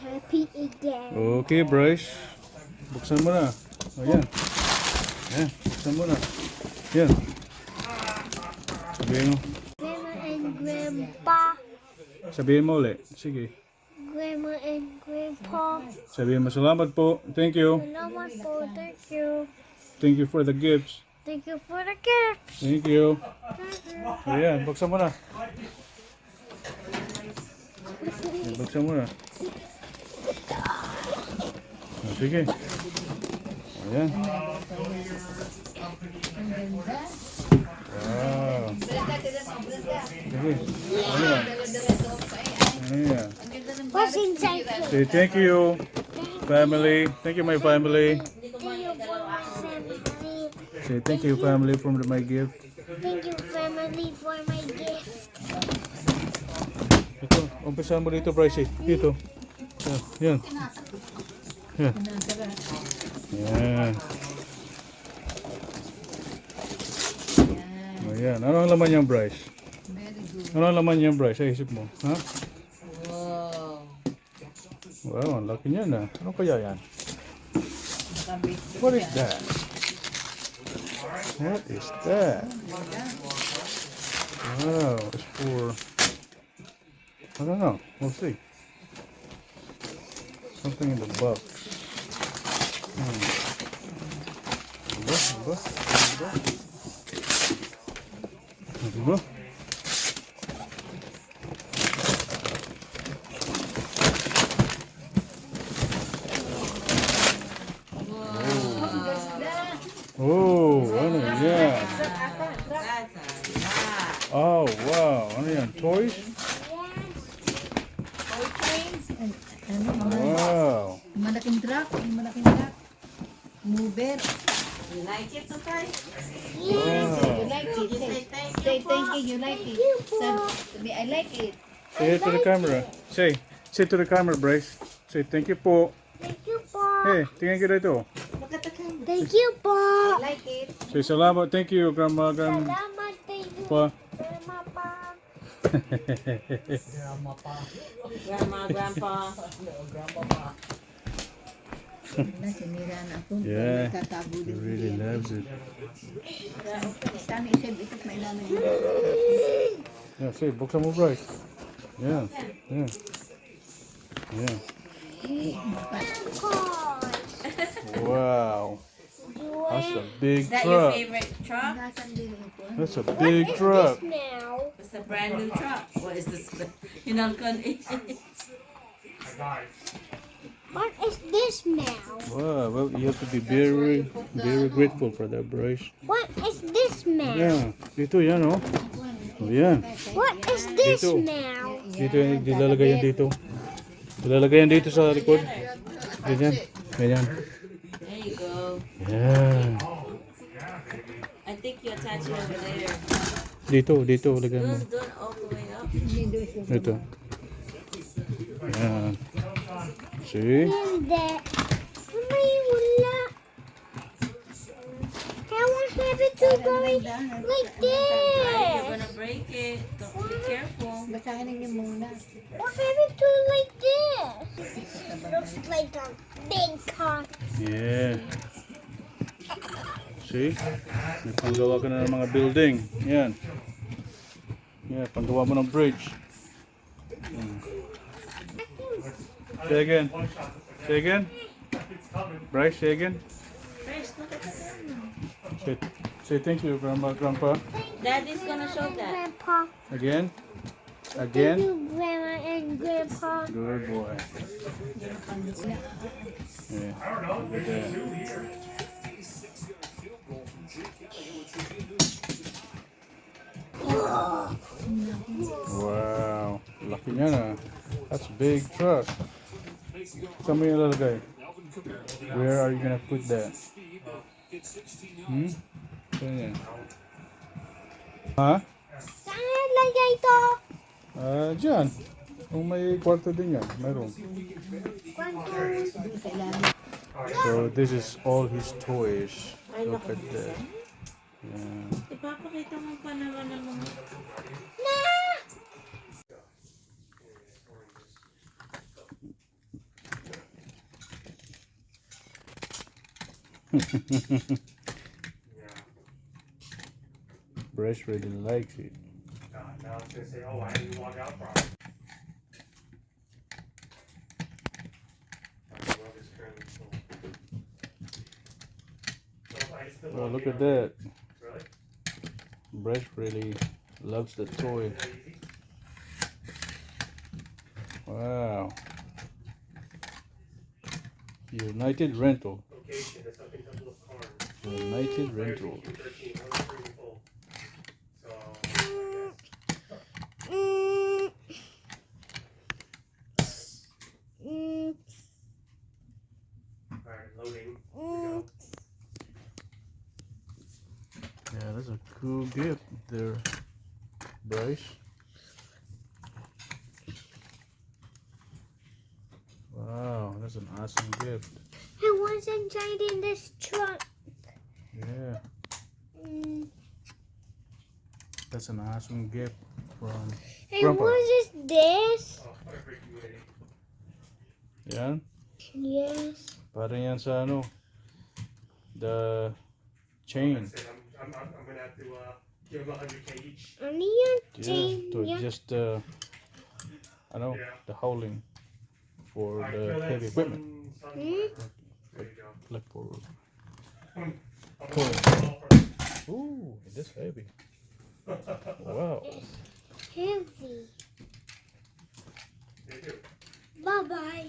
happy again. Okay, Bryce. Buksan mo na. Ayan. Ayan, buksan mo na. Ayan. Sabihin mo. Grandma and Grandpa. Sabihin mo ulit. Sige. Grandma and Grandpa. Sabihin mo, salamat po. Thank you. Salamat po. Thank you. Thank you for the gifts. Thank you for the gift. Thank you. Thank you. Ayan, buksan mo na. Ayan, buksan mo na. Sige. Ayan. Wow. Sige. Ayan. Ayan. What's inside here? Say thank you, family. Thank you, my family. Thank you for my family. Say thank you, family, for my gift. Thank you, family, for my gift. Ito, umpisahan mo dito, Bryce. Dito. Yan. Yan. Yan. Ayan. Ano ang laman niyang, Bryce? Ano ang laman niyang, Bryce? Sa isip mo? Ha? Wow, ang laki niya na. Ano kaya yan? What is that? What is that? Wow, it's for... I don't know. We'll see. Something in the box. Diba? Oh, ano yan? Oh, wow. Ano yan? Toys? Wow. Malaking truck. Mover. You like it, okay? You Wow. like it. Say thank you. You like it. Sabi, I like it. Say it to the camera. Say to the camera, Bryce. Say thank you po. Thank you po. Hey, tingnan kita ito. Thank you po. I like it. Say salamat. Thank you, Grandma. Salamat. Thank you. Pa. Grandma pa. Grandpa. Sinira na ako. Yeah, Tatago he din. really loves it. Sana isip ikot may namin. Yeah, say, buksan mo, Bryce. Yeah, yeah. Yeah. Wow. That's a big Is that your truck. favorite truck? Nasaan din ito? That's a big truck. Now. It's a brand new truck. What is this? You know, What is this now? Wow, well, you have to be very, very grateful for that, Bryce. What is this now? Yeah, dito yan, oh. Oh, yan. What is this Dito. now? Dito yan, dilalagay yan dito. Dilalagay yan dito sa likod. Ganyan, ganyan. there you go. Yeah. I think you attach it over there. Dito, lagyan mo. Doon, all the way up. Ito. Yan. See? Hindi. May wala. I want to have it to going like You're this. gonna break it. Don't be careful. Basahin ninyo muna. What have it to like this? Looks like a big car. Yeah. See? May panggawa ka na ng mga building. Yan. Yeah, panggawa mo ng bridge. Say again. Say again. Bryce, say again. Say thank you, Grandma, Grandpa. Daddy's gonna show that. Grandpa. Again. Thank Again. you, Grandma and Grandpa. Good boy. Yeah. Look at that. Wow. Laki niya na. That's a big truck. Saan mo yung lalagay? Where are you gonna put that? Saan yan? Ha? Saan lagay ito? Diyan. Kung may kwarto din yan, mayroon. So this is all his toys. Look at that. Yeah. Ipapakita mo pa naman ng mga... Bryce really likes it. Now it's gonna say, oh, I didn't log out properly. Okay, well, this currently full. So if I still Oh, log look in at on- that. Really? Bryce really loves the toy. Is that easy? Wow. United Rental. Location, that's something double of corn. United Fire Rental. Q13, one currently full. So, I Mm, mm, guess. Alright, loading. Here we mm. go. Yeah, that's a cool gift there, Bryce. Wow, that's an awesome gift. And what's inside in this truck? Yeah, Mm. that's an awesome gift from And Grandpa. what is this? Oh, fire break humidity. Yan, Yes. para yan sa ano, the chain. That's it. I'm gonna have to give them 100K each. Only your Yeah, chain. to Yeah. just I know, Yeah. the hauling for Alright, the fill that heavy equipment, sun, Hmm? whatever. There you go. like for. I'm Cool. gonna all first. Ooh, it is heavy. Wow. Heavy. They do. Bye bye.